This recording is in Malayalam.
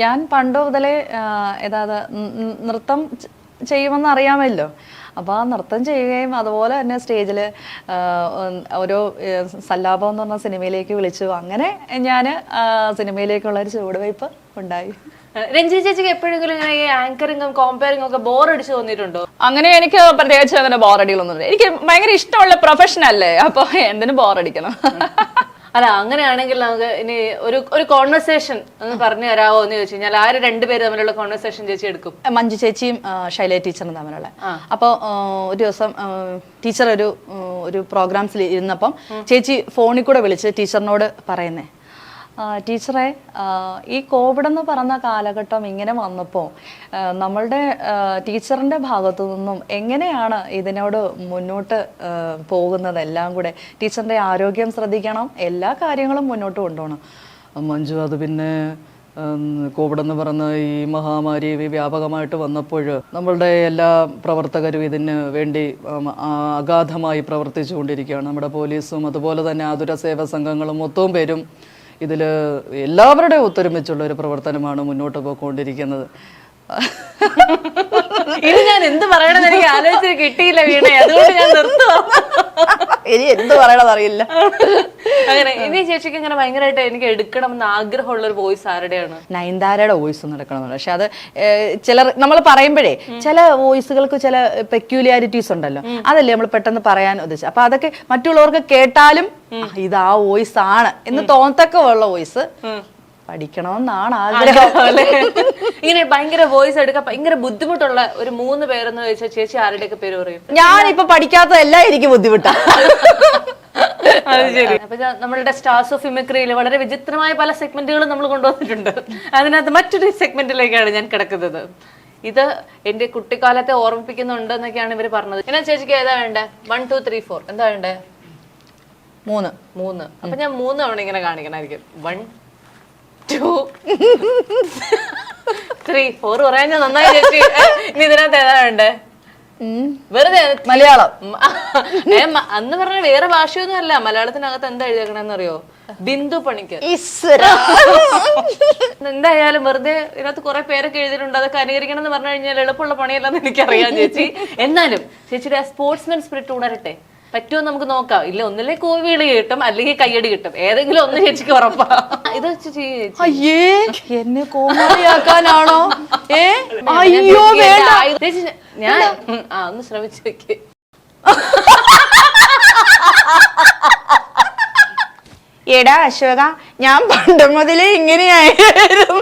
ഞാൻ പണ്ട് മുതലേ നൃത്തം ചെയ്യുമെന്ന് അറിയാമല്ലോ. അപ്പോൾ ആ നൃത്തം ചെയ്യുകയും അതുപോലെ തന്നെ സ്റ്റേജിൽ ഓരോ സല്ലാപം എന്ന് പറഞ്ഞ സിനിമയിലേക്ക് വിളിച്ചു. അങ്ങനെ ഞാൻ സിനിമയിലേക്കുള്ള ഒരു ചുവടുവയ്പ് ഉണ്ടായി. രഞ്ജിനി ചേച്ചിക്ക് എപ്പോഴെങ്കിലും ഇങ്ങനെ ഈ ആങ്കറിങ്ങും കോമ്പയറിംഗും ഒക്കെ ബോറടിച്ച് തോന്നിയിട്ടുണ്ടോ? അങ്ങനെ എനിക്ക് പ്രത്യേകിച്ച് അങ്ങനെ ബോറടികളൊന്നുമില്ല. എനിക്ക് ഭയങ്കര ഇഷ്ടമുള്ള പ്രൊഫഷൻ അല്ലേ, അപ്പോൾ എന്തിനു ബോറടിക്കണം. അല്ല, അങ്ങനെയാണെങ്കിൽ നമുക്ക് ഇനി ഒരു കോൺവെർസേഷൻ ഒന്ന് പറഞ്ഞു തരാമോ എന്ന് ചോദിച്ചു കഴിഞ്ഞാൽ ആര് രണ്ടുപേര് തമ്മിലുള്ള കോൺവെർസേഷൻ ചേച്ചി എടുക്കും? മഞ്ജു ചേച്ചിയും ശൈല ടീച്ചറും തമ്മിലുള്ള. അപ്പോൾ ഒരു ദിവസം ടീച്ചർ ഒരു പ്രോഗ്രാംസിൽ ഇരുന്നപ്പം ചേച്ചി ഫോണിൽ കൂടെ വിളിച്ച് ടീച്ചറിനോട് പറയുന്നേ, ടീച്ചറെ, ഈ കോവിഡ് എന്ന് പറഞ്ഞ കാലഘട്ടം ഇങ്ങനെ വന്നപ്പോൾ നമ്മളുടെ ടീച്ചറിൻ്റെ ഭാഗത്തു നിന്നും എങ്ങനെയാണ് ഇതിനോട് മുന്നോട്ട് പോകുന്നത്? എല്ലാം കൂടെ ടീച്ചറിൻ്റെ ആരോഗ്യം ശ്രദ്ധിക്കണം, എല്ലാ കാര്യങ്ങളും മുന്നോട്ട് കൊണ്ടുപോകണം. മഞ്ജു, അത് പിന്നെ കോവിഡ് എന്ന് പറഞ്ഞ ഈ മഹാമാരി വ്യാപകമായിട്ട് വന്നപ്പോൾ നമ്മളുടെ എല്ലാ പ്രവർത്തകരും ഇതിന് വേണ്ടി അഗാധമായി പ്രവർത്തിച്ചുകൊണ്ടിരിക്കുകയാണ്. നമ്മുടെ പോലീസും അതുപോലെ തന്നെ ആതുര സേവ സംഘങ്ങളും മൊത്തവും പേരും ഇതിൽ എല്ലാവരുടെയും ഒത്തൊരുമിച്ചുള്ള ഒരു പ്രവർത്തനമാണ് മുന്നോട്ട് പോയിക്കൊണ്ടിരിക്കുന്നത്. ഇത് ഞാൻ എന്ത് പറയണമെന്ന് എനിക്ക് ആലോചിച്ചിട്ട് കിട്ടിയില്ല വീണേ, അതുകൊണ്ട് ഞാൻ നിർത്തുവാ. ഇനി എന്ത് പറയണമെന്ന് അറിയില്ല. അങ്ങനെ ഇനി ചേച്ചിക്ക് ഇങ്ങനെ ഭയങ്കരമായിട്ട് എനിക്ക് എടുക്കണം എന്ന് ആഗ്രഹമുള്ള ഒരു വോയിസ് ആരുടെയാണ്? നയൻതാരയുടെ വോയിസ് ഒന്ന് എടുക്കണമെന്നുണ്ട്. പക്ഷെ അത് ചിലർ നമ്മൾ പറയുമ്പോഴേ ചില വോയിസുകൾക്ക് ചില പെക്യൂലിയാരിറ്റീസ് ഉണ്ടല്ലോ, അതല്ലേ നമ്മൾ പെട്ടെന്ന് പറയാൻ ഉദ്ദേശിച്ചത്. അപ്പൊ അതൊക്കെ മറ്റുള്ളവർക്ക് കേട്ടാലും ഇത് ആ വോയിസ് ആണ് എന്ന് തോന്നത്തക്ക ഉള്ള വോയിസ് പഠിക്കണമെന്നാണ് ആഗ്രഹം. ഇങ്ങനെ ഭയങ്കര വോയിസ് എടുക്കാൻ ഭയങ്കര ബുദ്ധിമുട്ടുള്ള ഒരു 3 പേരെന്ന് ചോദിച്ചാൽ ചേച്ചി ആരുടെയൊക്കെ പേര് പറയും? ഞാനിപ്പോ പഠിക്കാത്തതെല്ലാം എനിക്ക് ബുദ്ധിമുട്ടാണ്. അത് ശരി. അപ്പൊ നമ്മളുടെ സ്റ്റാർസ് ഓഫ് മിമിക്രിയിൽ വളരെ വിചിത്രമായ പല സെഗ്മെന്റുകളും നമ്മൾ കൊണ്ടുവന്നിട്ടുണ്ട്. അതിനകത്ത് മറ്റൊരു സെഗ്മെന്റിലേക്കാണ് ഞാൻ കിടക്കുന്നത്. ഇത് എന്റെ കുട്ടിക്കാലത്തെ ഓർമ്മിപ്പിക്കുന്നുണ്ട് എന്നൊക്കെയാണ് ഇവര് പറഞ്ഞത്. എന്നാ ചേച്ചിക്ക് ഏതാ വേണ്ടേ? 1 2 3 4 എന്താ വേണ്ടേ? 3. അപ്പൊ ഞാൻ 3 തവണ ഇങ്ങനെ കാണിക്കണായിരിക്കും. 1 2 3 4 പറയാൻ ഞാൻ നന്നായി ചേച്ചി. ഇനി ഇതിനകത്ത് ഏതാ വേണ്ടേ? വെറുതെ മലയാളം. അന്ന് പറഞ്ഞ വേറെ ഭാഷയൊന്നും അല്ല. മലയാളത്തിനകത്ത് എന്താ എഴുതിയേക്കണെന്ന് അറിയോ? ബിന്ദു പണിക്കർ. എന്തായാലും വെറുതെ ഇതിനകത്ത് കുറെ പേരൊക്കെ എഴുതിയിട്ടുണ്ട്. അതൊക്കെ അനുകരിക്കണം എന്ന് പറഞ്ഞു കഴിഞ്ഞാൽ എളുപ്പമുള്ള പണിയല്ലെന്ന് എനിക്കറിയാം ചേച്ചി. എന്നാലും ചേച്ചിയുടെ ആ സ്പോർട്സ്മാൻ സ്പിരിറ്റ് ഉണരട്ടെ. പറ്റുമോ നമുക്ക് നോക്കാം. ഇല്ല, ഒന്നില്ലേ കോവിളി കിട്ടും, അല്ലെങ്കിൽ കയ്യടി കിട്ടും. ഏതെങ്കിലും ഒന്ന് ചേച്ചിക്ക് ഉറപ്പാ. ഇത് അയ്യേ, എന്നെ കോമഡിയാക്കാനാണോ? അയ്യോ ചേച്ചി, ഞാൻ ഒന്ന് ശ്രമിച്ചു വെക്ക്. എടാ അശോക, ഞാൻ പണ്ട് മുതലേ ഇങ്ങനെയായിരുന്നു.